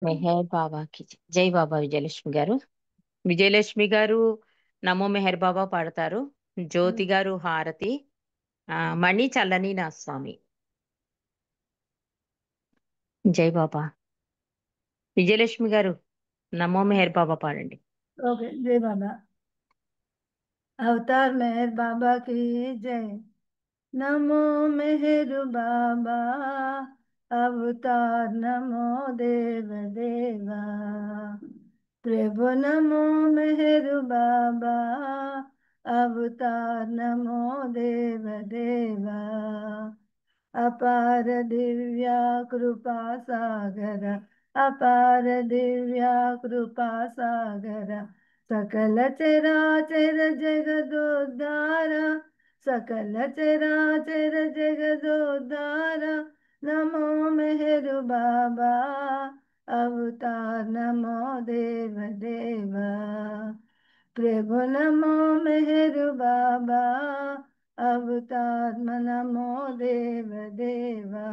మెహర్ బాబాకి జై బాబా విజయలక్ష్మి గారు. విజయలక్ష్మి గారు నమో మెహర్ బాబా పాడతారు. జ్యోతి గారు హారతి, మణి చల్లని నా స్వామి. జై బాబా. విజయలక్ష్మి గారు నమో మెహర్ బాబా పాడండి. ఓకే, జై బాబా. अवतार मेहर बाबा की जय। नमो मेहर बाबा, अवतार नमो देव देवा। प्रभु नमो मेहर बाबा, अवतार नमो देव देवा। अपार दिव्या कृपा सागर, अपार दिव्या कृपा सागर। सकल चराचर जगदोद्धार, सकल चराचर जगदोद्धार। नमो मेहर बाबा, अवतार नमो देव देवा। प्रभु नमो मेहर बाबा, अवतार नमो देव देवा।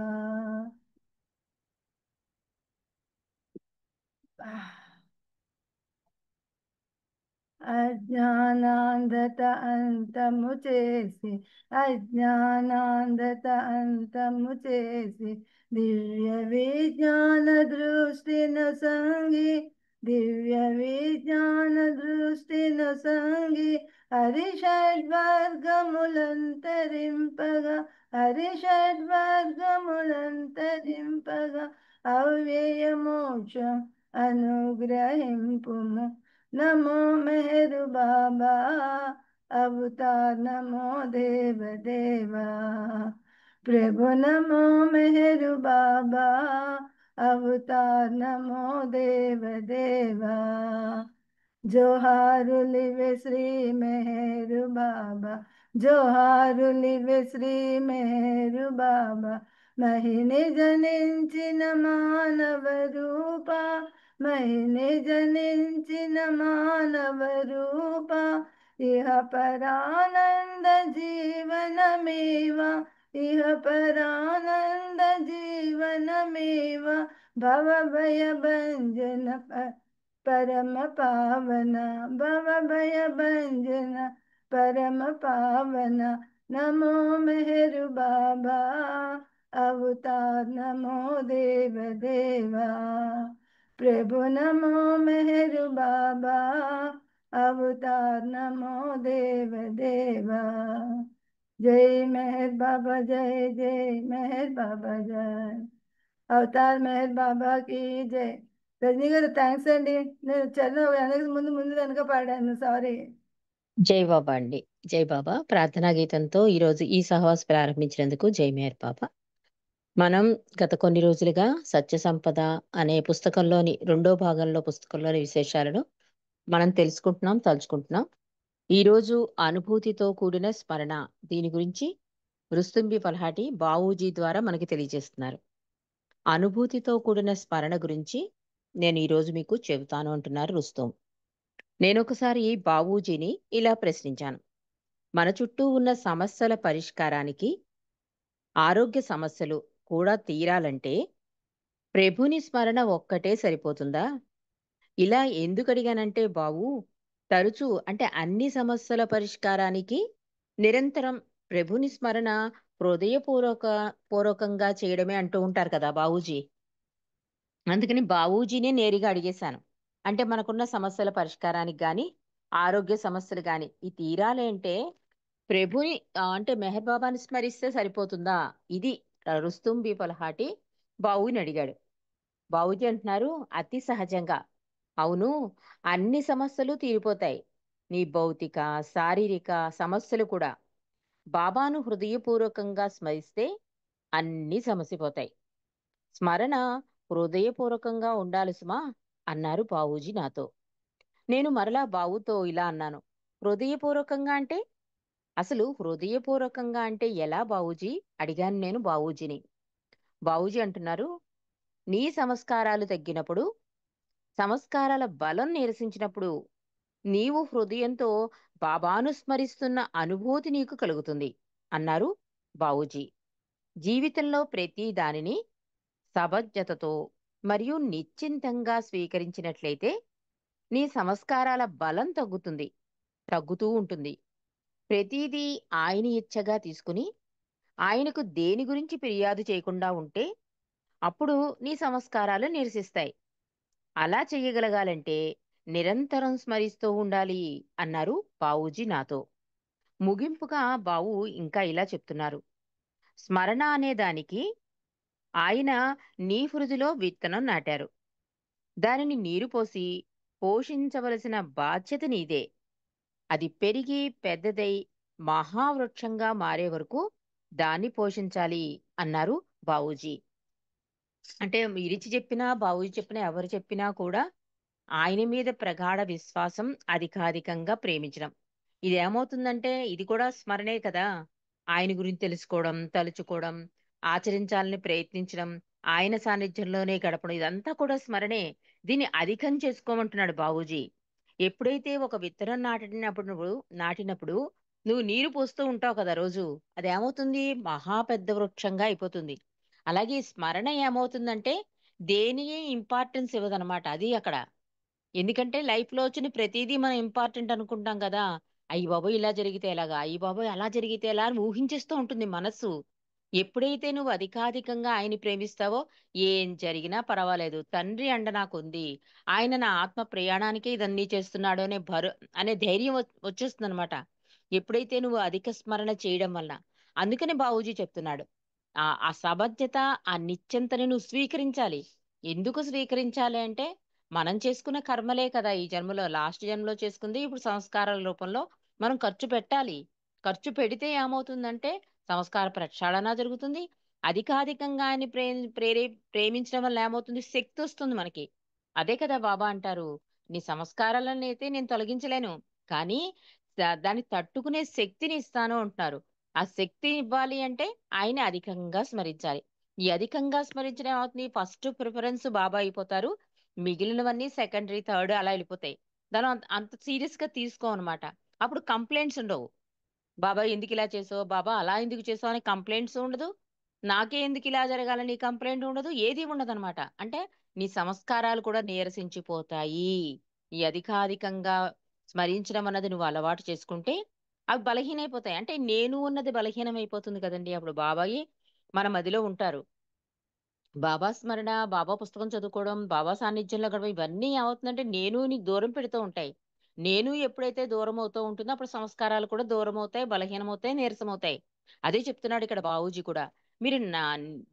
అజ్ఞానాంధత అంతము చేసి, అజ్ఞానాంధత అంతము చేసి, దివ్య విజ్ఞాన దృష్టిను సంగి, దివ్య విజ్ఞాన దృష్టిను సంగి, హరిషడ్వర్గములంతరింపగా, హరిషడ్వర్గములంతరింపగా, అవ్యయ మోక్షం అనుగ్రహింపుము। नमो मेहर बाबा, अवतार नमो देव देवा। प्रभु नमो मेहर बाबा, अवतार नमो देव देवा। जोहारुलिवे श्री मेहर बाबा, जोहारुलिवे श्री मेहर बाबा। महिने जनिंచిన మానవ రూప, महिने जनिंచిన మానవ రూప। ఇహ పరానంద జీవనమేవ, ఇహ పరానంద జీవనమేవ। భవభయ భంజన परम पावना, भव भय भंजन परम पावना। नमो मेहर बाबा, अवतार नमो देव देवा। प्रभु नमो मेहर बाबा, अवतार नमो देव देवा। जय मेहर बाबा जय, जय मेहर बाबा जय। అవతార్ మెహర్ బాబాకి జై। రజనీ గారు థ్యాంక్స్ అండి, నేను చరణం వెనక ముందు ముందు వెనక పాడాను, సారీ. జై బాబా అండి. జై బాబా. ప్రార్థనా గీతంతో ఈరోజు ఈ సహవాస్ ప్రారంభించినందుకు జై మెహర్ బాబా. మనం గత కొన్ని రోజులుగా సత్య సంపద అనే పుస్తకంలోని రెండో భాగంలో పుస్తకంలోని విశేషాలను మనం తెలుసుకుంటున్నాం, తలుచుకుంటున్నాం. ఈరోజు అనుభూతితో కూడిన స్మరణ, దీని గురించి రుస్తుంబి పల్హాటి బావూజీ ద్వారా మనకి తెలియజేస్తున్నారు. అనుభూతితో కూడిన స్మరణ గురించి నేను ఈరోజు మీకు చెబుతాను అంటున్నారు రుస్తోం. నేనొకసారి బావూజీని ఇలా ప్రశ్నించాను. మన చుట్టూ ఉన్న సమస్యల పరిష్కారానికి, ఆరోగ్య సమస్యలు కూడా తీరాలంటే ప్రభుని స్మరణ ఒక్కటే సరిపోతుందా? ఇలా ఎందుకు అడిగానంటే బావు, తరచూ అంటే అన్ని సమస్యల పరిష్కారానికి నిరంతరం ప్రభుని స్మరణ పూర్వకంగా చేయడమే అంటూ ఉంటారు కదా బావూజీ. అందుకని బావూజీనే నేరుగా అడిగేశాను. అంటే మనకున్న సమస్యల పరిష్కారానికి గాని, ఆరోగ్య సమస్యలు గాని ఈ తీరాలి అంటే ప్రభుని అంటే మెహర్ బాబాని స్మరిస్తే సరిపోతుందా? ఇది రుస్తుం బి పల్హాటి బావుని అడిగాడు. బావూజీ అంటున్నారు అతి సహజంగా, అవును, అన్ని సమస్యలు తీరిపోతాయి. నీ భౌతిక, శారీరక సమస్యలు కూడా బాబాను హృదయపూర్వకంగా స్మరిస్తే అన్నీ సమసిపోతాయి. స్మరణ హృదయపూర్వకంగా ఉండాలి సుమా అన్నారు బావూజీ నాతో. నేను మరలా బావుతో ఇలా అన్నాను, హృదయపూర్వకంగా అంటే? అసలు హృదయపూర్వకంగా అంటే ఎలా బావూజీ అడిగాను నేను బావూజీని. బావూజీ అంటున్నారు, నీ సంస్కారాలు తగ్గినప్పుడు, సంస్కారాల బలం నీరసించినప్పుడు నీవు హృదయంతో బాబాను స్మరిస్తున్న అనుభూతి నీకు కలుగుతుంది అన్నారు బావూజీ. జీవితంలో ప్రతి దానిని సమజ్ఞతతో మరియు నిశ్చింతంగా స్వీకరించినట్లయితే నీ సంస్కారాల బలం తగ్గుతూ ఉంటుంది. ప్రతిదీ ఆయన ఇచ్చగా తీసుకుని ఆయనకు దేని గురించి ఫిర్యాదు చేయకుండా ఉంటే అప్పుడు నీ సంస్కారాలు నిరసిస్తాయి. అలా చెయ్యగలగాలంటే నిరంతరం స్మరిస్తూ ఉండాలి అన్నారు బావూజీ నాతో. ముగింపుగా బావు ఇంకా ఇలా చెప్తున్నారు. స్మరణ అనే దానికి ఆయన నీ హృదిలో విత్తనం నాటారు. దానిని నీరు పోసి పోషించవలసిన బాధ్యత నీదే. అది పెరిగి పెద్దదై మహావృక్షంగా మారే వరకు దాన్ని పోషించాలి అన్నారు బావూజీ. అంటే మీరిచ్చి చెప్పినా, బావూజీ చెప్పినా, ఎవరు చెప్పినా కూడా ఆయన మీద ప్రగాఢ విశ్వాసం, అధికాధికంగా ప్రేమించడం. ఇదేమవుతుందంటే ఇది కూడా స్మరణే కదా! ఆయన గురించి తెలుసుకోవడం, తలుచుకోవడం, ఆచరించాలని ప్రయత్నించడం, ఆయన సాన్నిధ్యంలోనే గడపడం ఇదంతా కూడా స్మరణే. దీన్ని అధికం చేసుకోమంటున్నాడు బావూజీ. ఎప్పుడైతే ఒక విత్తనం నాటినప్పుడు నువ్వు నీరు పోస్తూ ఉంటావు కదా రోజు. అదేమవుతుంది? మహా పెద్ద వృక్షంగా అయిపోతుంది. అలాగే ఈ స్మరణ ఏమవుతుందంటే దేనికి ఇంపార్టెన్స్ ఇవ్వదనమాట. అది అక్కడ. ఎందుకంటే లైఫ్‌లో వచ్చిన ప్రతీదీ మనం ఇంపార్టెంట్ అనుకుంటాం కదా! అయ్య బాబోయ్! ఇలా జరిగితే ఎలాగా? అయ్య బాబోయ్! అలా జరిగితే ఎలా? అని ఊహించేస్తూ ఉంటుంది మనస్సు. ఎప్పుడైతే నువ్వు అధికాధికంగా ఆయన్ని ప్రేమిస్తావో, ఏం జరిగినా పర్వాలేదు. తండ్రి అండ నాకుంది. ఆయన నా ఆత్మ ప్రయాణానికే ఇదన్నీ చేస్తున్నాడు అనే ధైర్యం వచ్చేస్తుందనమాట. ఎప్పుడైతే నువ్వు అధిక స్మరణ చేయడం వలన. అందుకనే బావూజీ చెప్తున్నాడు. ఆ సమర్థత, ఆ నిశ్చంతని నువ్వు స్వీకరించాలి. ఎందుకు స్వీకరించాలి అంటే మనం చేసుకున్న కర్మలే కదా! ఈ జన్మలో లాస్ట్ జన్మలో చేసుకుంది ఇప్పుడు సంస్కారాల రూపంలో మనం ఖర్చు పెట్టాలి. ఖర్చు పెడితే ఏమవుతుందంటే సంస్కార ప్రక్షాళన జరుగుతుంది. అధికాధికంగా ఆయన్ని ప్రేమించడం వల్ల ఏమవుతుంది? శక్తొస్తుంది మనకి. అదే కదా బాబా అంటారు. నీ సంస్కారాలనైతే నేను తొలగించలేను. కానీ దాన్ని తట్టుకునే శక్తిని ఇస్తాను అంటున్నారు. ఆ శక్తి ఇవ్వాలి అంటే ఆయన్ని అధికంగా స్మరించాలి. ఈ అధికంగా స్మరించడం ఏమవుతుంది? ఫస్ట్ ప్రిఫరెన్స్ బాబా అయిపోతారు. మిగిలినవన్నీ సెకండరీ, థర్డ్ అలా ఎళ్ళిపోతాయి. దాన్ని అంత అంత సీరియస్‌గా తీసుకోమనమాట. అప్పుడు కంప్లెయింట్స్ ఉండవు. బాబా ఎందుకిలా చేసావు? బాబా అలా ఎందుకు చేసావు? అని కంప్లెయింట్స్ ఉండదు. నాకే ఎందుకిలా జరగాలని కంప్లెయింట్ ఉండదు. ఏది ఉండదనమాట. అంటే నీ సంస్కారాలు కూడా నీరసించిపోతాయి. ఈ అధికాధికంగా స్మరించడం అన్నది నువ్వు అలవాటు చేసుకుంటే అవి బలహీనైపోతాయి. అంటే నేను ఉన్నది బలహీనమైపోతుంది కదండీ! అప్పుడు బాబాయే మన మదిలో ఉంటారు. బాబా స్మరణ, బాబా పుస్తకం చదువుకోవడం, బాబా సాన్నిధ్యంలో గడపడం ఇవన్నీ ఏమవుతుందంటే నేనుని దూరం పెడుతూ ఉంటాయి. నేను ఎప్పుడైతే దూరం అవుతూ ఉంటుందో అప్పుడు సంస్కారాలు కూడా దూరమవుతాయి, బలహీనమవుతాయి, నీరసమవుతాయి. అదే చెప్తున్నాడు ఇక్కడ బావూజీ కూడా. మీరు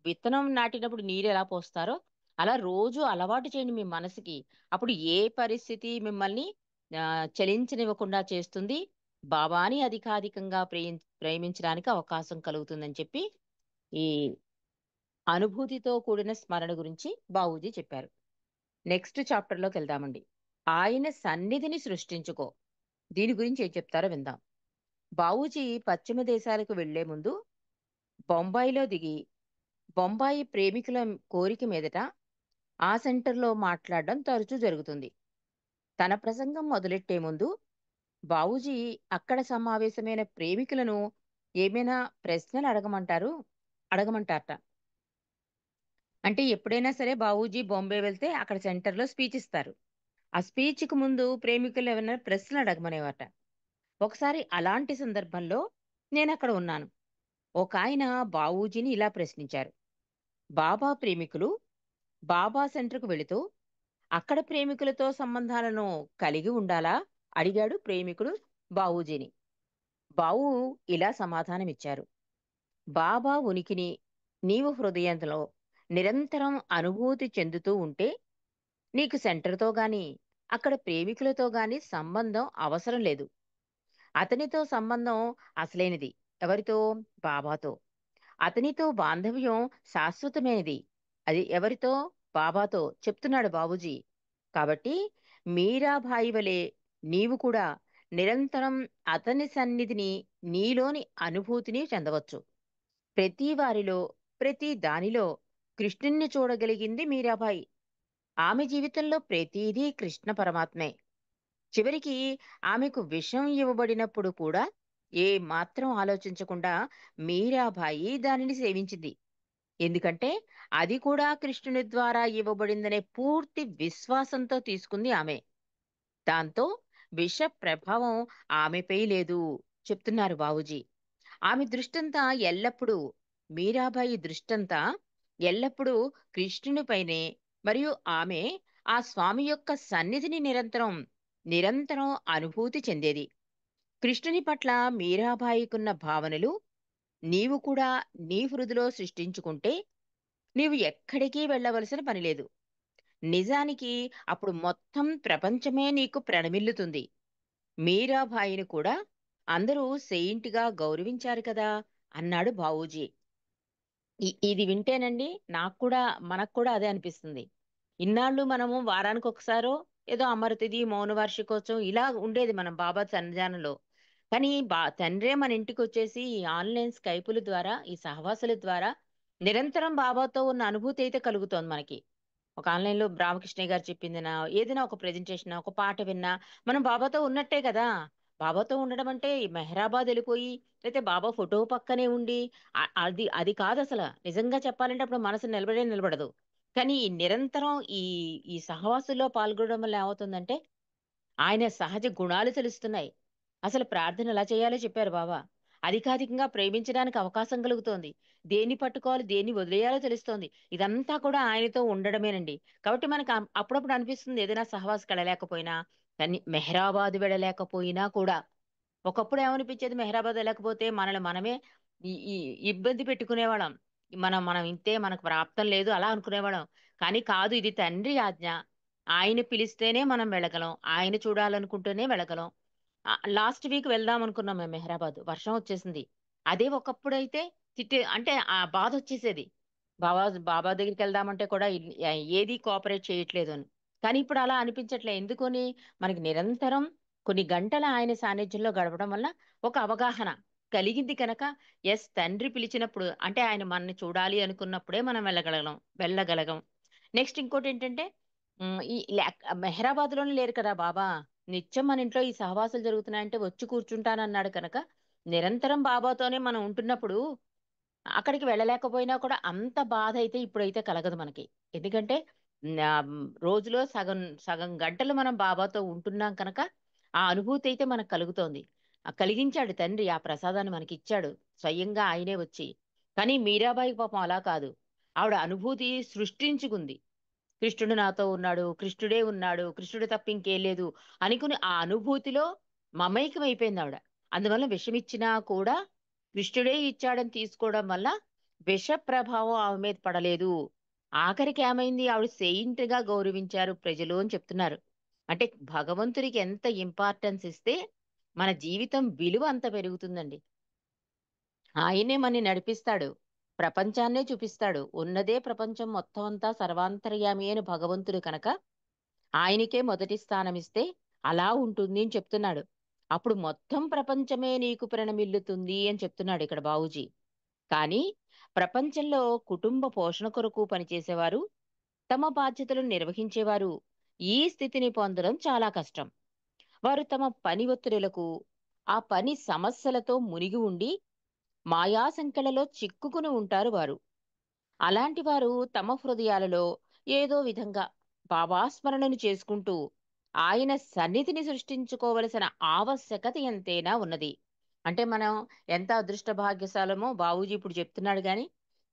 విత్తనం నాటినప్పుడు నీరెలా పోస్తారో అలా రోజు అలవాటు చేయండి మీ మనసుకి. అప్పుడు ఏ పరిస్థితి మిమ్మల్ని చలించనివ్వకుండా చేస్తుంది. బాబాని అధికాధికంగా ప్రేమించడానికి అవకాశం కలుగుతుందని చెప్పి ఈ అనుభూతితో కూడిన స్మరణ గురించి బావూజీ చెప్పారు. నెక్స్ట్ చాప్టర్‌లోకెళ్దామండి. ఆయన సన్నిధిని సృష్టించుకో. దీని గురించి ఏం చెప్తారో విందాం. బావూజీ పశ్చిమ దేశాలకు వెళ్లే ముందు బొంబాయిలో దిగి, బొంబాయి ప్రేమికుల కోరిక మీదట ఆ సెంటర్‌లో మాట్లాడడం తరచూ జరుగుతుంది. తన ప్రసంగం మొదలెట్టే ముందు బావూజీ అక్కడ సమావేశమైన ప్రేమికులను ఏమైనా ప్రశ్నలు అడగమంటారట. అంటే ఎప్పుడైనా సరే బావూజీ బాంబే వెళ్తే అక్కడ సెంటర్‌లో స్పీచ్ ఇస్తారు. ఆ స్పీచ్‌కి ముందు ప్రేమికులు ఏమన్నా ప్రశ్నలు అడగమనేవారట. ఒకసారి అలాంటి సందర్భంలో నేనక్కడ ఉన్నాను. ఒకాయన బావూజీని ఇలా ప్రశ్నించారు. బాబా ప్రేమికులు బాబా సెంటర్‌కు వెళుతూ అక్కడ ప్రేమికులతో సంబంధాలను కలిగి ఉండాలా? అడిగాడు ప్రేమికుడు బావూజీని. బావు ఇలా సమాధానమిచ్చారు. బాబా ఉనికిని నీవు హృదయంలో నిరంతరం అనుభూతి చెందుతూ ఉంటే నీకు సెంటర్‌తో గాని, అక్కడ ప్రేమికులతో గాని సంబంధం అవసరం లేదు. అతనితో సంబంధం అసలైనది. ఎవరితో? బాబాతో. అతనితో బాంధవ్యం శాశ్వతమైనది. అది ఎవరితో? బాబాతో చెప్తున్నాడు బాబూజీ. కాబట్టి మీరాబాయి వలె నీవు కూడా నిరంతరం అతని సన్నిధిని నీలోని అనుభూతిని చెందవచ్చు. ప్రతి వారిలో, ప్రతి దానిలో కృష్ణుణ్ణి చూడగలిగింది మీరాబాయి. ఆమె జీవితంలో ప్రతిదీ కృష్ణ పరమాత్మే. చివరికి ఆమెకు విషం ఇవ్వబడినప్పుడు కూడా ఏ మాత్రం ఆలోచించకుండా మీరాబాయి దానిని సేవించింది. ఎందుకంటే అది కూడా కృష్ణుని ద్వారా ఇవ్వబడిందనే పూర్తి విశ్వాసంతో తీసుకుంది ఆమె. దాంతో విష ప్రభావం ఆమెపై లేదు చెప్తున్నారు బావూజీ. ఆమె దృష్టంతా ఎల్లప్పుడూ మీరాబాయి దృష్టంతా ఎల్లప్పుడూ కృష్ణునిపైనే. మరియు ఆమె ఆ స్వామి యొక్క సన్నిధిని నిరంతరం నిరంతరం అనుభూతి చెందేది. కృష్ణుని పట్ల మీరాబాయికున్న భావనలు నీవు కూడా నీ హృదిలో సృష్టించుకుంటే నీవు ఎక్కడికి వెళ్ళవలసిన పని లేదు. నిజానికి అప్పుడు మొత్తం ప్రపంచమే నీకు ప్రణమిల్లుతుంది. మీరాబాయిని కూడా అందరూ సెయింట్‌గా గౌరవించారు కదా! అన్నాడు బావూజీ. ఇది వింటేనండి నాకు కూడా మనకు కూడా అదే అనిపిస్తుంది. ఇన్నాళ్ళు మనము వారానికొకసారో ఏదో అమర తిథి, మౌన వార్షికోత్సవం ఇలా ఉండేది మనం బాబా సన్నిధానంలో. కానీ తండ్రే మన ఇంటికొచ్చేసి ఈ ఆన్‌లైన్ స్కైపుల ద్వారా, ఈ సహవాసుల ద్వారా నిరంతరం బాబాతో ఉన్న అనుభూతి అయితే కలుగుతోంది మనకి. ఒక ఆన్‌లైన్‌లో రామకృష్ణయ్య గారు చెప్పిందినా, ఏదైనా ఒక ప్రెజెంటేషనా, ఒక పాట విన్నా, మనం బాబాతో ఉన్నట్టే కదా! బాబాతో ఉండడం అంటే ఈ మెహరాబాద్ ఎళ్ళిపోయి, లేతే బాబా ఫోటో పక్కనే ఉండి అది అది కాదసల. నిజంగా చెప్పాలంటే అప్పుడు మనసు నిలబడే నిలబడదు. కానీ ఈ నిరంతరం ఈ ఈ సహవాసంలో పాల్గొనడం వల్ల ఏమవుతుందంటే ఆయన సహజ గుణాలు తెలుస్తున్నాయి. అసలు ప్రార్థన ఎలా చేయాలో చెప్పారు బాబా. అధికాధికంగా ప్రేమించడానికి అవకాశం కలుగుతోంది. దేన్ని పట్టుకోవాలి, దేన్ని వదిలేయాలో తెలుస్తోంది. ఇదంతా కూడా ఆయనతో ఉండడమేనండి. కాబట్టి మనకు అప్పుడప్పుడు అనిపిస్తుంది ఏదైనా సహవాసకెళ్ళలేకపోయినా, కానీ మెహరాబాద్ వెళ్ళలేకపోయినా కూడా ఒకప్పుడు ఏమనిపించేది మెహరాబాద్ వెళ్ళకపోతే మనల్ని మనమే ఈ ఈ ఇబ్బంది పెట్టుకునేవాళ్ళం. మనం మనం ఇంతే మనకు ప్రాప్తం లేదు అలా అనుకునేవాళ్ళం. కానీ కాదు ఇది తండ్రి ఆజ్ఞ. ఆయన పిలిస్తేనే మనం వెళ్ళగలం. ఆయన చూడాలనుకుంటేనే వెళ్ళగలం. లాస్ట్ వీక్ వెళ్దాం అనుకున్నాం మేము మెహరాబాద్. వర్షం వచ్చేసింది. అదే ఒకప్పుడైతే అంటే ఆ బాధొచ్చేసేది. బాబా బాబా దగ్గరికెళ్దామంటే కూడా ఏది కోఆపరేట్ చేయట్లేదు అని. కానీ ఇప్పుడు అలా అనిపించట్లే. ఎందుకని? మనకి నిరంతరం కొన్ని గంటలు ఆయన సాన్నిధ్యంలో గడపడం వల్ల ఒక అవగాహన కలిగింది కనుక తండ్రి పిలిచినప్పుడు అంటే ఆయన మనని చూడాలి అనుకున్నప్పుడే మనం వెళ్ళగలం. నెక్స్ట్ ఇంకోటేంటంటే ఈ మెహరాబాద్‌లోనే లేరు కదా బాబా! నిత్యం మన ఇంట్లో ఈ సహవాసాలు జరుగుతున్నాయంటే వచ్చి కూర్చుంటానన్నాడు కనుక, నిరంతరం బాబాతోనే మనం ఉంటున్నప్పుడు అక్కడికి వెళ్ళలేకపోయినా కూడా అంత బాధైతే ఇప్పుడైతే కలగదు మనకి. ఎందుకంటే రోజులో సగం సగం గంటలు మనం బాబాతో ఉంటున్నాం కనుక, ఆ అనుభూతి అయితే మనకు కలుగుతోంది. కలిగించాడు తండ్రి ఆ ప్రసాదాన్ని మనకిచ్చాడు. స్వయంగా ఆయనే వచ్చి. కానీ మీరాబాయి పాపం అలా కాదు. ఆవిడ అనుభూతి సృష్టించుకుంది. కృష్ణుడు నాతో ఉన్నాడు. కృష్ణుడే ఉన్నాడు. కృష్ణుడు తప్ప ఇంకేం లేదు అనుకుని ఆ అనుభూతిలో మమైకమైపోయిందావిడ. అందువల్ల విషమిచ్చినా కూడా కృష్ణుడే ఇచ్చాడని తీసుకోవడం వల్ల విష ప్రభావం ఆమె మీద పడలేదు. ఆఖరికి ఏమైంది ఆవిడ సెయింట్‌గా గౌరవించారు ప్రజలు అని చెప్తున్నారు. అంటే భగవంతుడికి ఎంత ఇంపార్టెన్స్ ఇస్తే మన జీవితం విలువ అంత పెరుగుతుందండి. ఆయనే మనని నడిపిస్తాడు. ప్రపంచాన్నే చూపిస్తాడు. ఉన్నదే ప్రపంచం మొత్తం అంతా సర్వాంతర్యామి అయిన భగవంతుడు కనుక, ఆయనకే మొదటి స్థానమిస్తే అలా ఉంటుంది అని చెప్తున్నాడు. అప్పుడు మొత్తం ప్రపంచమే నీకు ప్రణమిల్లుతుంది అని చెప్తున్నాడు ఇక్కడ బావూజీ. కానీ ప్రపంచంలో కుటుంబ పోషణ కొరకు పనిచేసేవారు, తమ బాధ్యతలను నిర్వహించేవారు ఈ స్థితిని పొందడం చాలా కష్టం. వారు తమ పని ఒత్తిడులకు, ఆ పని సమస్యలతో మునిగి ఉండి మాయాసంకెళ్లలో చిక్కుకుని ఉంటారు వారు. అలాంటి వారు తమ హృదయాలలో ఏదో విధంగా భావాస్మరణను చేసుకుంటూ ఆయన సన్నిధిని సృష్టించుకోవలసిన ఆవశ్యకత ఎంతైనా ఉన్నది. అంటే మనం ఎంత అదృష్ట భాగ్యశాలమో బాబూజీ ఇప్పుడు చెప్తున్నాడు గాని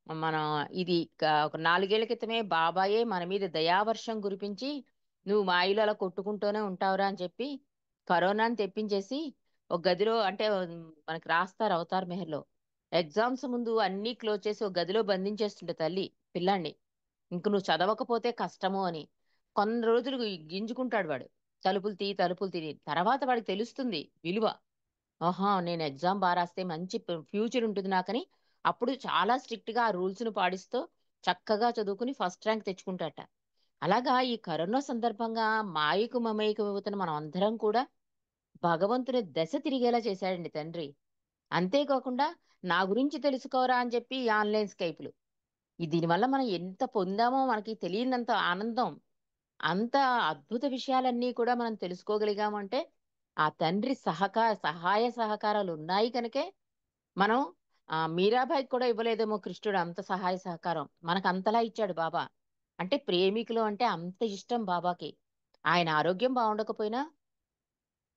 మనం ఇది ఒక 4 ఏళ్ల క్రితమే బాబాయే మన మీద దయావర్షం కురిపించి నువ్వు మాయలో అలా కొట్టుకుంటూనే ఉంటావురా అని చెప్పి కరోనాని తెప్పించేసి ఒక గదిలో అంటే మనకి రాస్తారు అవతార్ మెహర్‌లో. ఎగ్జామ్స్ ముందు అన్నీ క్లోజ్ చేసి ఒక గదిలో బంధించేస్తుండే తల్లి పిల్లాడిని. ఇంక నువ్వు చదవకపోతే కష్టము అని. కొన్ని రోజులు గింజుకుంటాడు వాడు. తలుపులు తీ తర్వాత వాడికి తెలుస్తుంది విలువ. ఆహా! నేను ఎగ్జామ్ రాస్తే మంచి ఫ్యూచర్ ఉంటుంది నాకని అప్పుడు చాలా స్ట్రిక్ట్‌గా ఆ రూల్స్‌ని పాటిస్తూ చక్కగా చదువుకొని ఫస్ట్ ర్యాంక్ తెచ్చుకుంటాడట. అలాగా ఈ కరోనా సందర్భంగా మాయకు మమేకమవుతున్న మనం అందరం కూడా భగవంతుని దశ తిరిగేలా చేశాడండి తండ్రి. అంతేకాకుండా నా గురించి తెలుసుకోరా అని చెప్పి ఈ ఆన్‌లైన్ స్కైప్‌లు. దీనివల్ల మనం ఎంత పొందామో మనకి తెలియనంత ఆనందం. అంత అద్భుత విషయాలన్నీ కూడా మనం తెలుసుకోగలిగామంటే, ఆ తండ్రి సహాయ సహకారాలున్నాయి కనుకే మనం మీరాబాయికి కూడా ఇవ్వలేదేమో కృష్ణుడు అంత సహాయ సహకారం. మనకంతలా ఇచ్చాడు బాబా. అంటే ప్రేమికులు అంటే అంత ఇష్టం బాబాకి. ఆయన ఆరోగ్యం బావుండకపోయినా,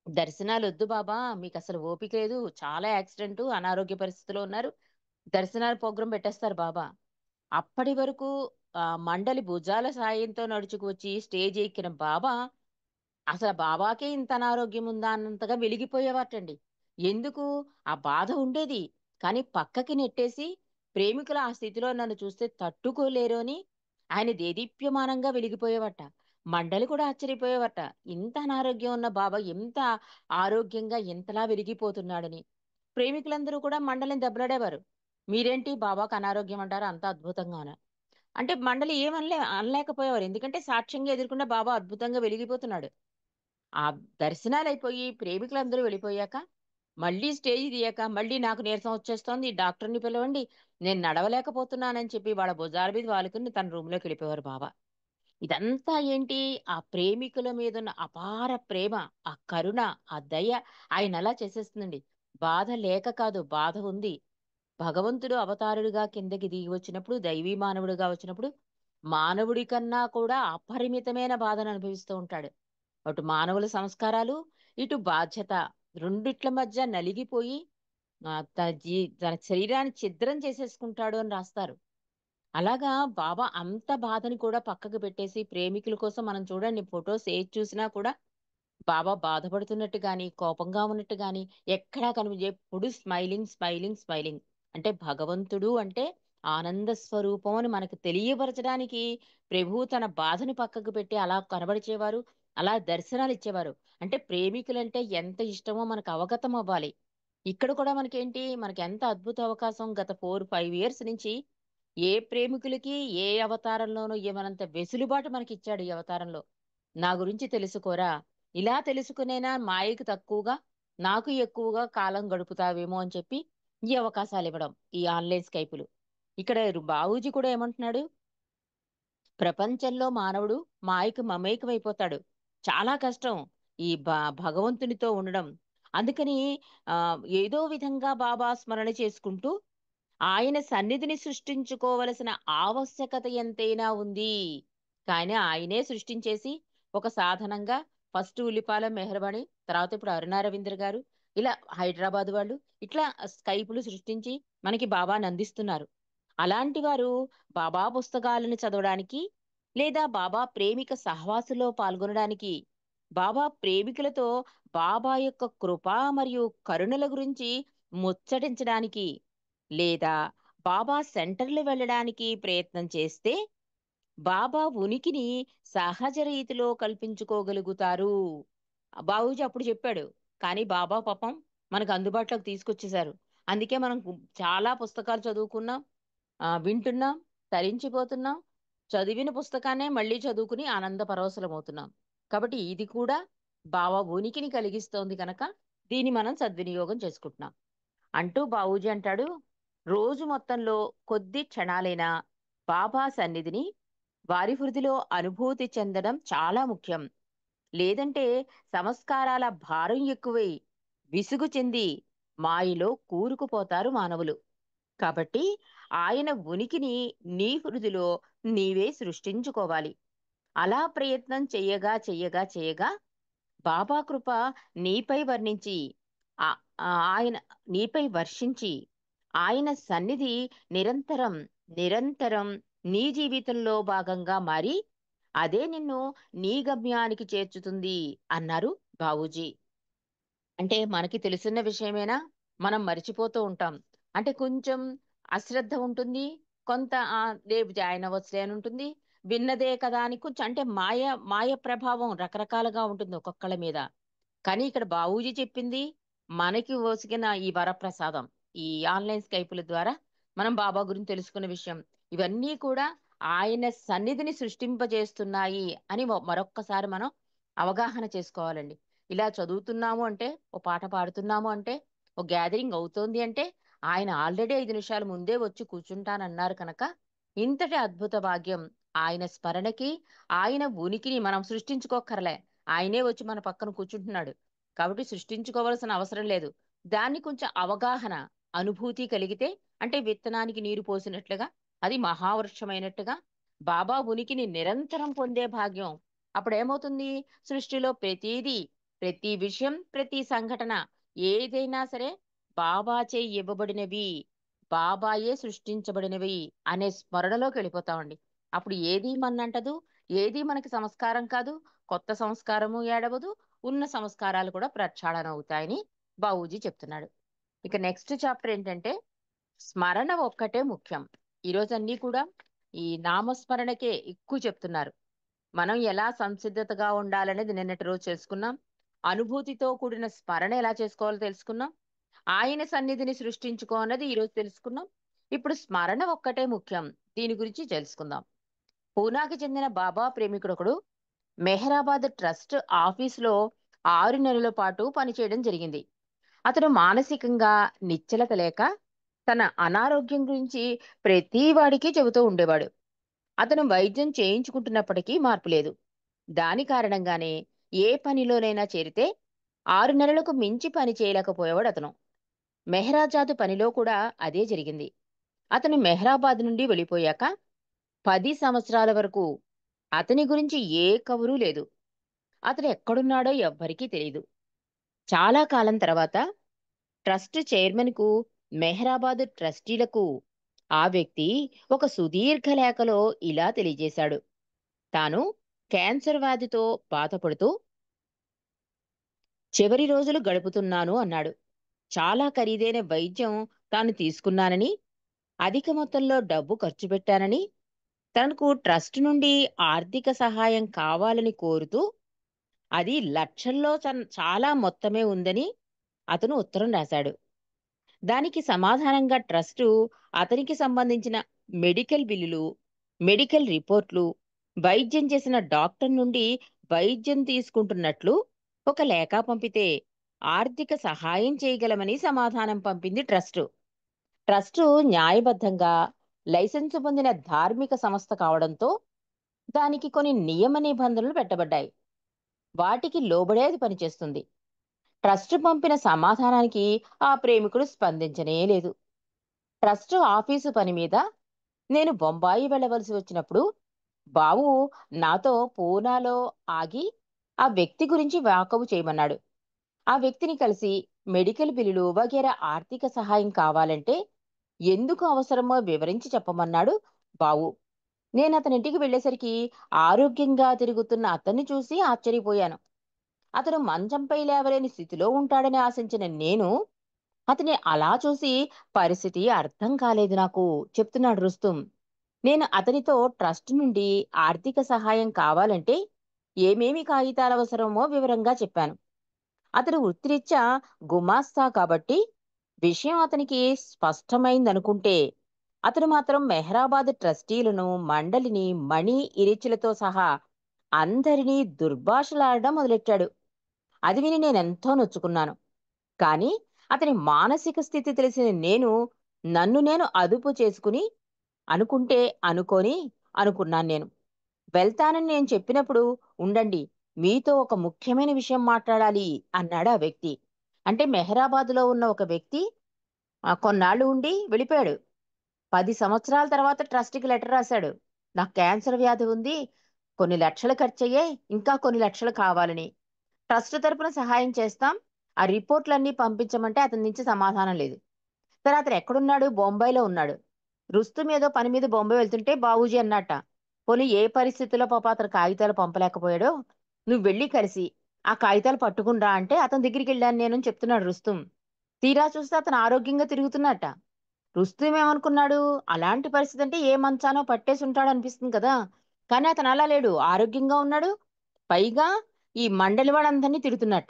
"దర్శనాలొద్దు బాబా! మీకసలు ఓపిక లేదు. చాలా యాక్సిడెంటు, అనారోగ్య పరిస్థితిలో ఉన్నారు. దర్శనాల ప్రోగ్రామ్ పెట్టేస్తారు బాబా." అప్పటి వరకు మండలి భుజాల సాయంతో నడుచుకు వచ్చి స్టేజ్ ఎక్కిన బాబా అసల బాబాకే ఇంత అనారోగ్యం ఉందా అన్నంతగా వెలిగిపోయేవాటండి. ఎందుకు? ఆ బాధ ఉండేది. కానీ పక్కకి నెట్టేసి, ప్రేమికులు ఆ స్థితిలో నన్ను చూస్తే తట్టుకోలేరు అని ఆయన దేదీప్యమానంగా వెలిగిపోయేవాట. మండలి కూడా ఆశ్చర్యపోయేవారట. ఇంత అనారోగ్యం ఉన్న బాబా ఎంత ఆరోగ్యంగా ఇంతలా వెలిగిపోతున్నాడని. ప్రేమికులందరూ కూడా మండలిని దెబ్బలాడేవారు. మీరేంటి బాబాకు అనారోగ్యం అంటారు అంత అద్భుతంగాన. అంటే మండలి అనలేకపోయేవారు. ఎందుకంటే సాక్ష్యంగా ఎదుర్కొన్న బాబా అద్భుతంగా వెలిగిపోతున్నాడు. ఆ దర్శనాలయిపోయి, ప్రేమికులందరూ వెళ్ళిపోయాక, మళ్ళీ స్టేజ్ దిగాక, మళ్ళీ నాకు నీరసం వచ్చేస్తోంది. డాక్టర్‌ని పిలవండి. నేను నడవలేకపోతున్నానని చెప్పి వాళ్ళ భుజాల మీద వాలుకుని తన రూమ్‌లోకెళ్ళిపోయేవారు బావ. ఇదంతా ఏంటి? ఆ ప్రేమికుల మీదున్న అపార ప్రేమ, ఆ కరుణ, ఆ దయ ఆయనలా చేసేస్తుందండి. బాధ లేక కాదు, బాధ ఉంది. భగవంతుడు అవతారుడుగా కిందకి దిగి వచ్చినప్పుడు, దైవీ మానవుడిగా వచ్చినప్పుడు, మానవుడి కన్నా కూడా అపరిమితమైన బాధను అనుభవిస్తూ ఉంటాడు. అటు మానవుల సంస్కారాలు, ఇటు బాధ్యత రెండిట్ల మధ్య నలిగిపోయి తన శరీరాన్ని ఛిద్రం చేసేసుకుంటాడు అని రాస్తారు. అలాగా బాబా అంత బాధని కూడా పక్కకు పెట్టేసి ప్రేమికుల కోసం మనం చూడండి ఫోటోస్ ఏది చూసినా కూడా బాబా బాధపడుతున్నట్టు గాని, కోపంగా ఉన్నట్టు గాని ఎక్కడా ఎప్పుడు స్మైలింగ్, స్మైలింగ్, స్మైలింగ్. అంటే భగవంతుడు అంటే ఆనంద స్వరూపం అని మనకు తెలియపరచడానికి ప్రభువు తన బాధను పక్కకు పెట్టి అలా కనబరిచేవారు. అలా దర్శనాలిచ్చేవారు. అంటే ప్రేమికులంటే ఎంత ఇష్టమో మనకు అవగతం అవ్వాలి. ఇక్కడ కూడా మనకేంటి, మనకెంత అద్భుత అవకాశం గత 4, 5 ఇయర్స్ నుంచి ఏ ప్రేమికులకి ఏ అవతారంలోనూ ఇవ్వనంత వెసులుబాటు మనకిచ్చాడు ఈ అవతారంలో. నా గురించి తెలుసుకోరా! ఇలా తెలుసుకునేనా మాయకి తక్కువగా, నాకు ఎక్కువగా కాలం గడుపుతావేమో అని చెప్పి ఈ అవకాశాలివ్వడం. ఈ ఆన్‌లైన్ స్కైపులు. ఇక్కడ బావూజీ కూడా ఏమంటున్నాడు? ప్రపంచంలో మానవుడు మాయకు మమేకమైపోతాడు. చాలా కష్టం ఈ భగవంతునితో ఉండడం. అందుకని ఏదో విధంగా బాబా స్మరణ చేసుకుంటూ ఆయన సన్నిధిని సృష్టించుకోవలసిన ఆవశ్యకత ఎంతైనా ఉంది. కానీ ఆయనే సృష్టించేసి ఒక సాధనంగా ఫస్ట్ ఉల్లిపాల మెహర్‌బాని, తర్వాత ఇప్పుడు అరుణ రవీంద్ర గారు, ఇలా హైదరాబాద్ వాళ్ళు, ఇట్లా స్కైపులు సృష్టించి మనకి బాబాని అందిస్తున్నారు. అలాంటి వారు బాబా పుస్తకాలను చదవడానికి, లేదా బాబా ప్రేమిక సహవాసంలో పాల్గొనడానికి, బాబా ప్రేమికులతో బాబా యొక్క కృప మరియు కరుణల గురించి ముచ్చటించడానికి, లేదా బాబా సెంటర్‌లు వెళ్ళడానికి ప్రయత్నం చేస్తే, బాబా ఉనికిని సహజ రీతిలో కల్పించుకోగలుగుతారు. బాబూజీ అప్పుడు చెప్పాడు. కానీ బాబా పాపం మనకు అందుబాటులోకి తీసుకొచ్చేసారు. అందుకే మనం చాలా పుస్తకాలు చదువుకున్నాం. వింటున్నాం, తరించిపోతున్నాం. చదివిన పుస్తకాన్నే మళ్ళీ చదువుకుని ఆనంద పరవశులమవుతున్నాం. కాబట్టి ఇది కూడా భావ ఉనికిని కలిగిస్తోంది కనుక దీన్ని మనం సద్వినియోగం చేసుకుంటున్నాం. అంటూ బావూజీ అంటాడు, రోజు మొత్తంలో కొద్ది క్షణాలైనా బాబా సన్నిధిని వారి హృదిలో అనుభూతి చెందడం చాలా ముఖ్యం. లేదంటే సంస్కారాల భారం ఎక్కువై విసుగు చెంది మాయలో కూరుకుపోతారు మానవులు. కాబట్టి ఆయన ఉనికిని నీ హృదిలో నీవే సృష్టించుకోవాలి. అలా ప్రయత్నం చెయ్యగా బాబా కృప నీపై వర్ణించి ఆ ఆయన నీపై వర్షించి ఆయన సన్నిధి నిరంతరం నిరంతరం నీ జీవితంలో భాగంగా మారి అదే నిన్ను నీ గమ్యానికి చేర్చుతుంది అన్నారు బావూజీ. అంటే మనకి తెలిసిన విషయమేనా? మనం మరిచిపోతూ ఉంటాం. అంటే కొంచెం అశ్రద్ధ ఉంటుంది. కొంత రేపు జాయిన్ అవ్వచ్చులే అని ఉంటుంది. విన్నదే కదా అని కొంచెం అంటే మాయ ప్రభావం రకరకాలుగా ఉంటుంది ఒక్కొక్కళ్ళ మీద. కానీ ఇక్కడ బావూజీ చెప్పింది మనకి ఒసిగిన ఈ వరప్రసాదం. ఈ ఆన్‌లైన్ స్కైపుల ద్వారా మనం బాబా గురించి తెలుసుకున్న విషయం. ఇవన్నీ కూడా ఆయన సన్నిధిని సృష్టింపజేస్తున్నాయి అని మరొక్కసారి మనం అవగాహన చేసుకోవాలండి. ఇలా చదువుతున్నాము అంటే, ఓ పాట పాడుతున్నాము అంటే, ఓ గ్యాదరింగ్ అవుతోంది అంటే, ఆయన ఆల్రెడీ 5 నిమిషాల ముందే వచ్చి కూర్చుంటానన్నారు కనుక, ఇంతటి అద్భుత భాగ్యం ఆయన స్మరణకి, ఆయన ఉనికిని మనం సృష్టించుకోక్కర్లే. ఆయనే వచ్చి మన పక్కన కూర్చుంటున్నాడు. కాబట్టి సృష్టించుకోవాల్సిన అవసరం లేదు. దాన్ని కొంచెం అవగాహన. అనుభూతి కలిగితే, అంటే విత్తనానికి నీరు పోసినట్లుగా, అది మహావృక్షమైనట్టుగా బాబా ఉనికిని నిరంతరం పొందే భాగ్యం. అప్పుడేమవుతుంది? సృష్టిలో ప్రతీదీ, ప్రతి విషయం, ప్రతి సంఘటన ఏదైనా సరే బాబాచే ఇవ్వబడినవి, బాబాయే సృష్టించబడినవి అనే స్మరణలోకి వెళ్ళిపోతామండి. అప్పుడు ఏది మన్నంటదు, ఏది మనకి సంస్కారం కాదు, కొత్త సంస్కారము ఏడవదు, ఉన్న సంస్కారాలు కూడా ప్రక్షాళన అవుతాయని బాబూజీ చెప్తున్నాడు. ఇక నెక్స్ట్ చాప్టర్ ఏంటంటే స్మరణ ఒక్కటే ముఖ్యం. ఈరోజు అన్నీ కూడా ఈ నామస్మరణకే ఎక్కువ చెప్తున్నారు. మనం ఎలా సంసిద్ధతగా ఉండాలనేది నిన్నటి రోజు చేసుకున్నాం. అనుభూతితో కూడిన స్మరణ ఎలా చేసుకోవాలో తెలుసుకున్నాం. ఆయన సన్నిధిని సృష్టించుకో అన్నది ఈరోజు తెలుసుకున్నాం. ఇప్పుడు స్మరణ ఒక్కటే ముఖ్యం. దీని గురించి తెలుసుకుందాం. పూనాకి చెందిన బాబా ప్రేమికుడు ఒకడు మెహరాబాద్ ట్రస్ట్ ఆఫీసులో 6 నెలల పాటు పనిచేయడం జరిగింది. అతను మానసికంగా నిశ్చలత లేక తన అనారోగ్యం గురించి ప్రతి వాడికి చెబుతూ ఉండేవాడు. అతను వైద్యం చేయించుకుంటున్నప్పటికీ మార్పు లేదు. దాని కారణంగానే ఏ పనిలోనైనా చేరితే 6 నెలలకు మించి పని చేయలేకపోయేవాడు అతను. మెహరాజాదు పనిలో కూడా అదే జరిగింది. అతను మెహరాబాద్ నుండి వెళ్ళిపోయాక 10 సంవత్సరాల వరకు అతని గురించి ఏ కబురు లేదు. అతను ఎక్కడున్నాడో ఎవ్వరికీ తెలియదు. చాలా కాలం తర్వాత ట్రస్ట్ చైర్మన్కు, మెహరాబాద్ ట్రస్టీలకు ఆ వ్యక్తి ఒక సుదీర్ఘ లేఖలో ఇలా తెలియజేశాడు. తాను క్యాన్సర్ వ్యాధితో బాధపడుతూ చివరి రోజులు గడుపుతున్నాను అన్నాడు. చాలా ఖరీదైన వైద్యం తాను తీసుకున్నానని, అధిక మొత్తంలో డబ్బు ఖర్చు పెట్టానని, తనకు ట్రస్ట్ నుండి ఆర్థిక సహాయం కావాలని కోరుతూ, అది లక్షల్లో చాలా మొత్తమే ఉందని అతను ఉత్తరం రాశాడు. దానికి సమాధానంగా ట్రస్టు అతనికి సంబంధించిన మెడికల్ బిల్లులు, మెడికల్ రిపోర్ట్లు, వైద్యం చేసిన డాక్టర్ నుండి వైద్యం తీసుకుంటున్నట్లు ఒక లేఖ పంపితే ఆర్థిక సహాయం చేయగలమని సమాధానం పంపింది ట్రస్టు. ట్రస్టు న్యాయబద్ధంగా లైసెన్సు పొందిన ధార్మిక సంస్థ కావడంతో దానికి కొన్ని నియమ నిబంధనలు పెట్టబడ్డాయి. వాటికి లోబడే అది పనిచేస్తుంది. ట్రస్ట్ పంపిన సమాధానానికి ఆ ప్రేమికుడు స్పందించనే లేదు. ట్రస్ట్ ఆఫీసు పని మీద నేను బొంబాయి వెళ్ళవలసి వచ్చినప్పుడు బావు నాతో పూనాలో ఆగి ఆ వ్యక్తి గురించి వాకబు చేయమన్నాడు. ఆ వ్యక్తిని కలిసి మెడికల్ బిల్లులు వగేరా ఆర్థిక సహాయం కావాలంటే ఎందుకు అవసరమో వివరించి చెప్పమన్నాడు బావు. నేను అతని ఇంటికి వెళ్ళేసరికి ఆరోగ్యంగా తిరుగుతున్న అతన్ని చూసి ఆశ్చర్యపోయాను. అతను మంచంపై లేవలేని స్థితిలో ఉంటాడని ఆశించిన నేను అతని అలా చూసి పరిస్థితి అర్థం కాలేదు నాకు, చెప్తున్నాడు రుస్తుం. నేను అతనితో ట్రస్ట్ నుండి ఆర్థిక సహాయం కావాలంటే ఏమేమి కాగితాలు అవసరమో వివరంగా చెప్పాను. అతను వృత్తిరీత్యా గుమాస్తా కాబట్టి విషయం అతనికి స్పష్టమైందనుకుంటే అతను మాత్రం మెహరాబాద్ ట్రస్టీలను, మండలిని, మణి ఇరిచులతో సహా అందరినీ దుర్భాషలాడడం మొదలెట్టాడు. అది విని నేనెంతో నొచ్చుకున్నాను. కానీ అతని మానసిక స్థితి తెలిసిన నేను నన్ను నేను అదుపు చేసుకుని అనుకుంటే అనుకోని అనుకున్నాను నేను. వెళ్తానని నేను చెప్పినప్పుడు ఉండండి, మీతో ఒక ముఖ్యమైన విషయం మాట్లాడాలి అన్నాడు ఆ వ్యక్తి. అంటే మెహరాబాద్లో ఉన్న ఒక వ్యక్తి కొన్నాళ్ళు ఉండి వెళ్ళిపోయాడు. 10 సంవత్సరాల తర్వాత ట్రస్టీకి లెటర్ రాశాడు. నాకు క్యాన్సర్ వ్యాధి ఉంది, కొన్ని లక్షలు ఖర్చయ్యాయి, ఇంకా కొన్ని లక్షలు కావాలని. ట్రస్ట్ తరపున సహాయం చేస్తాం, ఆ రిపోర్ట్లన్నీ పంపించమంటే అతని నుంచి సమాధానం లేదు. సరే అతను ఎక్కడున్నాడు? బొంబాయిలో ఉన్నాడు. రుస్తుం ఏదో పని మీద బొంబాయి వెళ్తుంటే బాబూజీ అన్నట్ట, పోనీ ఏ పరిస్థితుల్లో పాప అతను కాగితాలు పంపలేకపోయాడో నువ్వు వెళ్ళి కలిసి ఆ కాగితాలు పట్టుకుని రా అంటే అతని దగ్గరికి వెళ్ళాను నేను అని చెప్తున్నాడు రుస్తుం. తీరా చూస్తే అతను ఆరోగ్యంగా తిరుగుతున్నట్ట. రుస్తుం ఏమనుకున్నాడు? అలాంటి పరిస్థితి అంటే ఏ మంచానో పట్టేసి ఉంటాడు అనిపిస్తుంది కదా. కానీ అతను అలా లేడు, ఆరోగ్యంగా ఉన్నాడు. పైగా ఈ మండలి వాళ్ళందరినీ తిడుతున్నట్ట.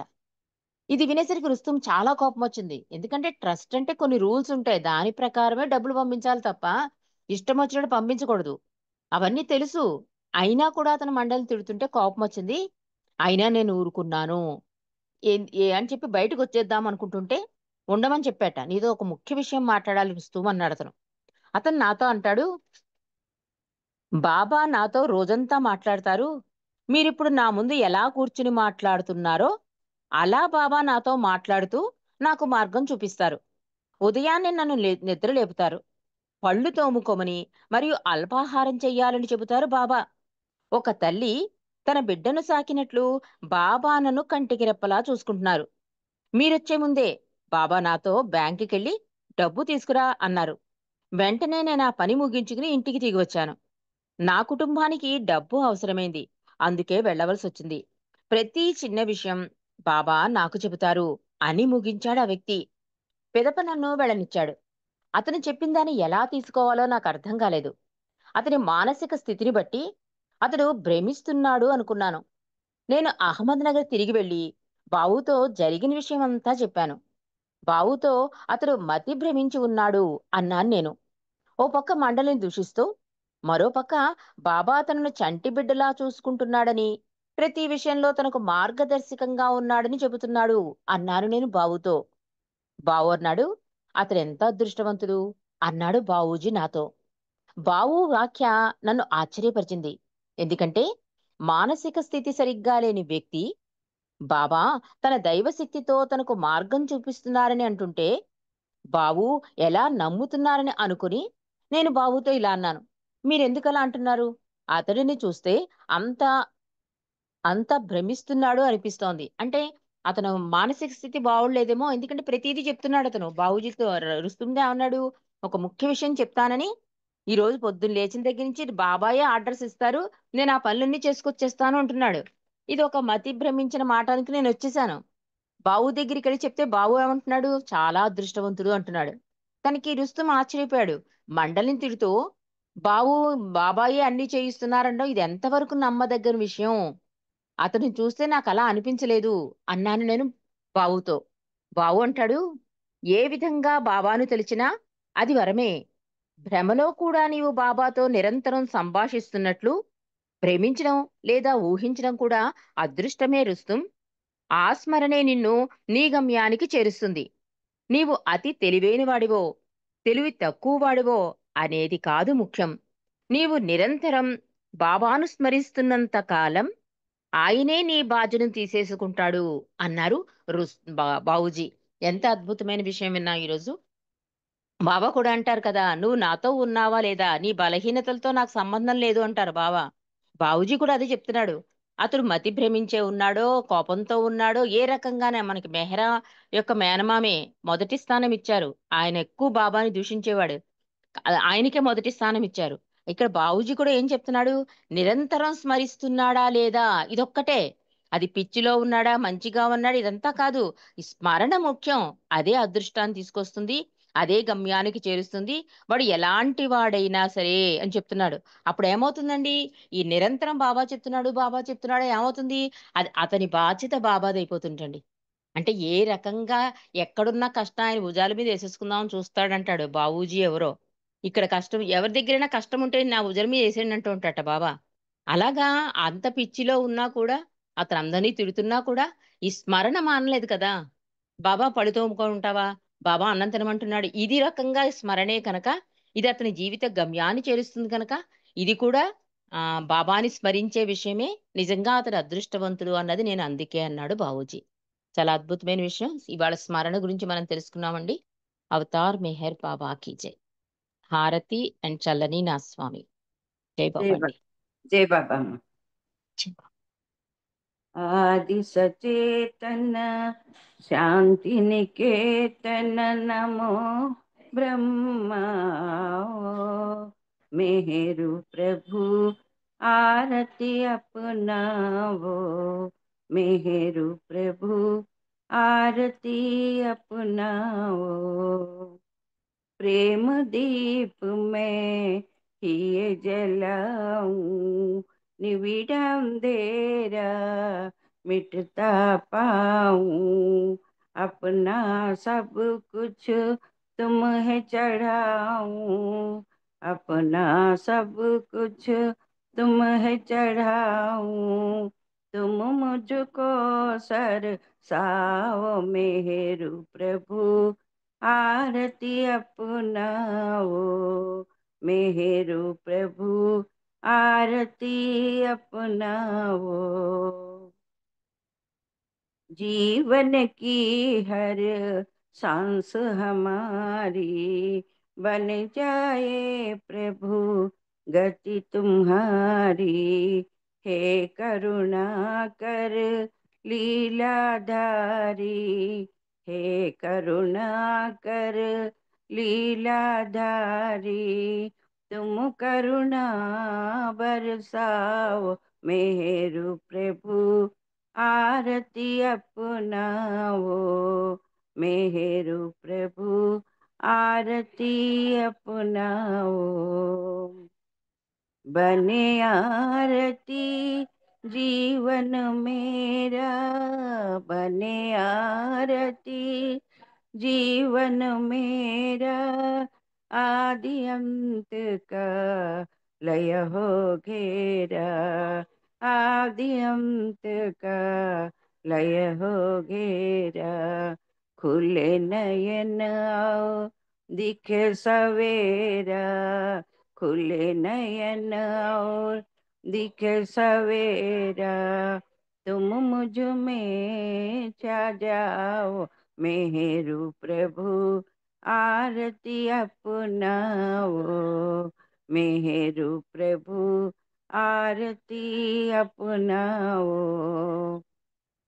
ఇది వినేసరికి రుస్తుం చాలా కోపం వచ్చింది. ఎందుకంటే ట్రస్ట్ అంటే కొన్ని రూల్స్ ఉంటాయి. దాని ప్రకారమే డబ్బులు పంపించాలి తప్ప ఇష్టం వచ్చినట్టు పంపించకూడదు. అవన్నీ తెలుసు. అయినా కూడా అతను మండలిని తిడుతుంటే కోపం వచ్చింది. అయినా నేను ఊరుకున్నాను. అని చెప్పి బయటకు వచ్చేద్దాం అనుకుంటుంటే ఉండమని చెప్పాట. నీతో ఒక ముఖ్య విషయం మాట్లాడాలి రుస్తుం అన్నాడు అతను. అతను నాతో అంటాడు, బాబా నాతో రోజంతా మాట్లాడతారు. మీరిప్పుడు నా ముందు ఎలా కూర్చుని మాట్లాడుతున్నారో అలా బాబా నాతో మాట్లాడుతూ నాకు మార్గం చూపిస్తారు. ఉదయాన్నే నన్ను నిద్ర లేపుతారు. పళ్ళు తోముకోమని మరియు అల్పాహారం చెయ్యాలని చెబుతారు బాబా. ఒక తల్లి తన బిడ్డను సాకినట్లు బాబా నన్ను కంటికి రెప్పలా చూసుకుంటున్నారు. మీరొచ్చే ముందే బాబా నాతో బ్యాంకుకెళ్ళి డబ్బు తీసుకురా అన్నారు. వెంటనే నేను ఆ పని ముగించుకుని ఇంటికి తిరిగి వచ్చాను. నా కుటుంబానికి డబ్బు అవసరమైంది. అందుకే వెళ్ళవలసొచ్చింది. ప్రతి చిన్న విషయం బాబా నాకు చెబుతారు అని ముగించాడు ఆ వ్యక్తి. పిదప నన్ను వెళ్ళనిచ్చాడు. అతను చెప్పిందాన్ని ఎలా తీసుకోవాలో నాకు అర్థం కాలేదు. అతని మానసిక స్థితిని బట్టి అతడు భ్రమిస్తున్నాడు అనుకున్నాను. నేను అహ్మద్ నగర్ తిరిగి వెళ్లి బావుతో జరిగిన విషయమంతా చెప్పాను. బావుతో అతడు మతి భ్రమించి ఉన్నాడు అన్నాను నేను. ఓ పక్క మండలిని దూషిస్తూ, మరో పక్క బాబా తనను చంటి బిడ్డలా చూసుకుంటున్నాడని, ప్రతి విషయంలో తనకు మార్గదర్శకంగా ఉన్నాడని చెబుతున్నాడు అన్నాను నేను బావుతో. బావు అన్నాడు, అతడెంత అదృష్టవంతుడు అన్నాడు బావూజీ నాతో. బావు వ్యాఖ్య నన్ను ఆశ్చర్యపరిచింది. ఎందుకంటే మానసిక స్థితి సరిగ్గా లేని వ్యక్తి బాబా తన దైవశక్తితో తనకు మార్గం చూపిస్తున్నారని అంటుంటే, బావు ఎలా నమ్ముతున్నారని అనుకుని నేను బావుతో ఇలా అన్నాను. మీరెందుకలా అంటున్నారు? అతడిని చూస్తే అంత అంత భ్రమిస్తున్నాడు అనిపిస్తోంది. అంటే అతను మానసిక స్థితి బాగోలేదేమో. ఎందుకంటే ప్రతీదీ చెప్తున్నాడు అతను. బావూజీతో రుస్తుందే అన్నాడు. ఒక ముఖ్య విషయం చెప్తానని ఈ రోజు పొద్దున్న లేచిన దగ్గర నుంచి బాబాయే ఆర్డర్స్ ఇస్తారు. నేను ఆ పనులన్నీ చేసుకొచ్చేస్తాను అంటున్నాడు. ఇది ఒక మతి భ్రమించిన మాట అనుకుని నేను వచ్చేసాను. బావు దగ్గరికెళ్ళి చెప్తే బావు ఏమంటున్నాడు? చాలా అదృష్టవంతుడు అంటున్నాడు. తనకి రుస్తుం ఆశ్చర్యపోయాడు. మండలిని తిడుతూ, బావు బాబాయే అన్నీ చేయిస్తున్నారనడం ఇది ఎంతవరకు నమ్మదగ్గని విషయం? అతన్ని చూస్తే నాకలా అనిపించలేదు అన్నాను నేను బావుతో. బావు అంటాడు, ఏ విధంగా బాబాను తెలిచినా అది వరమే. భ్రమలో కూడా నీవు బాబాతో నిరంతరం సంభాషిస్తున్నట్లు ప్రేమించడం లేదా ఊహించడం కూడా అదృష్టమే రుస్తుం. ఆ స్మరణే నిన్ను నీ గమ్యానికి చేరుస్తుంది. నీవు అతి తెలివైన వాడివో, తెలివి తక్కువ వాడివో అనేది కాదు ముఖ్యం. నీవు నిరంతరం బాబాను స్మరిస్తున్నంత కాలం ఆయనే నీ బాధ్యను తీసేసుకుంటాడు అన్నారు బావుజీ. ఎంత అద్భుతమైన విషయం విన్నా ఈరోజు. బావ కూడా అంటారు కదా! "నువ్వు నాతో ఉన్నావా లేదా? నీ బలహీనతలతో నాకు సంబంధం లేదు" అంటారు బావ. బావూజీ కూడా అదే చెప్తున్నాడు. అతడు మతి భ్రమించే ఉన్నాడో, కోపంతో ఉన్నాడో, ఏ రకంగానే మనకి మెహరా యొక్క మేనమామే మొదటి స్థానం ఇచ్చారు. ఆయన ఎక్కువ బాబాని దూషించేవాడు. ఆయనకే మొదటి స్థానం ఇచ్చారు. ఇక్కడ బావూజీ కూడా ఏం చెప్తున్నాడు? నిరంతరం స్మరిస్తున్నాడా లేదా? ఇదొక్కటే. అది పిచ్చిలో ఉన్నాడా? మంచిగా ఉన్నాడా? ఇదంతా కాదు. ఈ స్మరణ ముఖ్యం. అదే అదృష్టాన్ని తీసుకొస్తుంది. అదే గమ్యానికి చేరుస్తుంది. వాడు ఎలాంటి వాడైనా సరే అని చెప్తున్నాడు. అప్పుడేమవుతుందండి? ఈ నిరంతరం బాబా చెప్తున్నాడు, బాబా చెప్తున్నాడు ఏమవుతుంది? అది అతని బాధ్యత బాబాదయిపోతుంటండి. అంటే ఏ రకంగా ఎక్కడున్న కష్టం ఆయన భుజాల మీద ఏసేసుకుందామని చూస్తాడంటాడు బావూజీ ఎవరో. ఇక్కడ కష్టం ఎవరి దగ్గరైనా కష్టం ఉంటే నా భుజాల మీద ఏసేయండి అంటూ ఉంటాడట బాబా. అలాగా అంత పిచ్చిలో ఉన్నా కూడా, అతనందరిని తిడుతున్నా కూడా, ఈ స్మరణ మానలేదు కదా! బాబా పళ్ళు తోముకుంటావా? బాబా అన్నం తినమంటున్నాడు. ఇది రకంగా స్మరణే కనుక, ఇది అతని జీవిత గమ్యాన్ని చేరుస్తుంది కనుక, ఇది కూడా బాబాని స్మరించే విషయమే. నిజంగా అతడు అదృష్టవంతుడు అన్నది నేను అందుకే అన్నాడు బావూజీ. చాలా అద్భుతమైన విషయం. ఇవాళ స్మరణ గురించి మనం తెలుసుకున్నామండి. అవతార్ మెహర్ బాబా కీ జై. హారతి అండ్ చల్లని నా స్వామి. జై జై బాబా బా అండి. జై బాబా జై బాబా. आदि सचेतन शांति निकेतन नमो ब्रह्मा मेहरु प्रभु आरती अपनावो मेहरु प्रभु आरती अपनावो प्रेम दीप में ये जलाऊं निविडम अंधेरा मिटता पाऊं अपना सब कुछ तुम है चढ़ाऊं अपना सब कुछ तुम है चढ़ाऊं तुम मुझको सर साओ मेहरु प्रभु आरती अपनाओ मेहरु प्रभु आरती अपनाओ जीवन की हर सांस हमारी बन जाए प्रभु गति तुम्हारी। हे करुणा कर लीलाधारी, हे करुणा कर लीलाधारी। तुम करुणा बरसाओ मेरु प्रभु, आरती अपनाओ मेरु प्रभु, आरती अपनाओ। बने आरती जीवन मेरा, बने आरती जीवन मेरा। आदि अंत का लय हो घेरा, आदि अंत का लय हो घेरा। खुले नयन आओ दिखे सवेरा, खुले नयन और दिखे सवेरा। तुम मुझ में छा जाओ मेरु प्रभु, आरती अपनाओ मेरु प्रभु, आरती अपनाओ।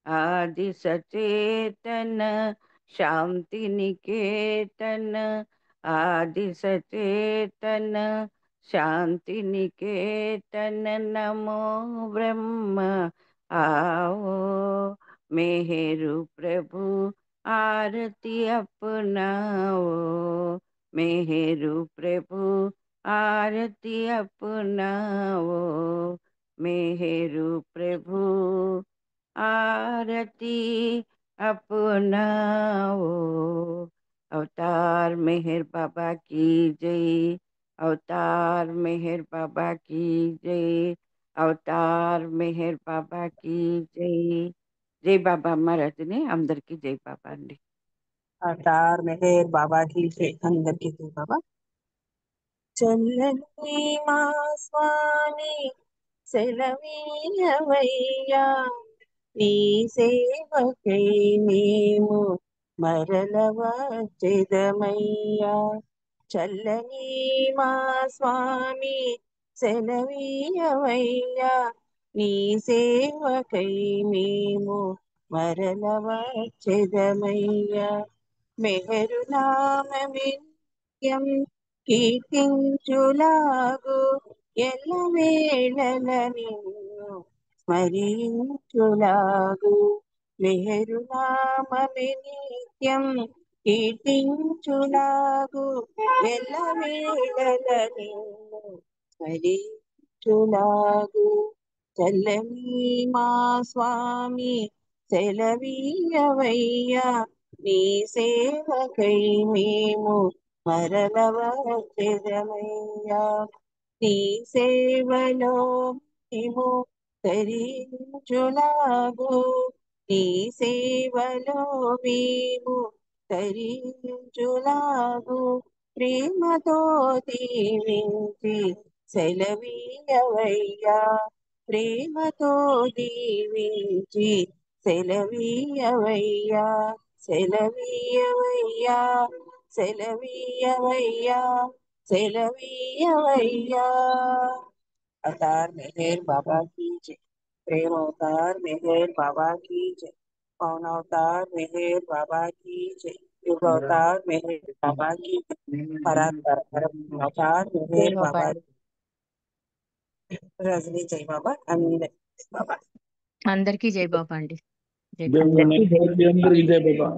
आदि सचेतन शांति निकेतन, आदि सचेतन शांति निकेतन। नमो ब्रह्म आओ मेरु प्रभु, आरती अपनाओ मेरु प्रभु, आरती अपनाओ मेरु प्रभु, आरती अपनाओ। अवतार मेहर बाबा की जय, अवतार मेहर बाबा की जय, अवतार मेहर बाबा की जय। జై బాబా మహారాజుని అందరికీ జై బాబా అండి. అవతార్ మెహర్ బాబా की जय, అందరికీ జై బాబా. చల్లని మా స్వామి సెలవీయవయ్యా, నీ సేవకై మేము మరల వచ్చెదమయ్యా. చల్లని మా స్వామి సెలవీయవయ్యా, నీ సేవకై మేము మరల వచ్చెదమయ్యా. మెహరు నామమే నిత్యం కీర్తించులాగు, ఎల్లవేళల నిన్ను స్మరించులాగు. మెహరు నామమే నిత్యం కీర్తించులాగు, ఎల్లవేళల నిన్ను స్మరించులాగు. చల్లని మా స్వామి సెలవీయవయ్యా, నీ సేవకై మేము మరల వచ్చెదమయ్యా. నీ సేవలో మేము తరించులాగు, నీ సేవలో మేము తరించులాగు. ప్రేమతో దీవించి సెలవీయవయ్యా, ప్రేమతో దీవించి సెలవీయవయ్యా. సెలవీయవయ్యా, సెలవీయవయ్యా, సెలవీయవయ్యా. अवतार मेहर बाबा की जय, प्रेम अवतार मेहर बाबा की जय, पवन अवतार मेहर बाबा की जय, युग अवतार मेहर बाबा की जय, परात्पर अवतार జై मेहर బాబా बाबा అండి. रजनी जय बाबा अंदर बाबा అందరికీ జై బాబా అండి. జై జై బాబా. అందరికీ जय అందరికీ జై బాబా.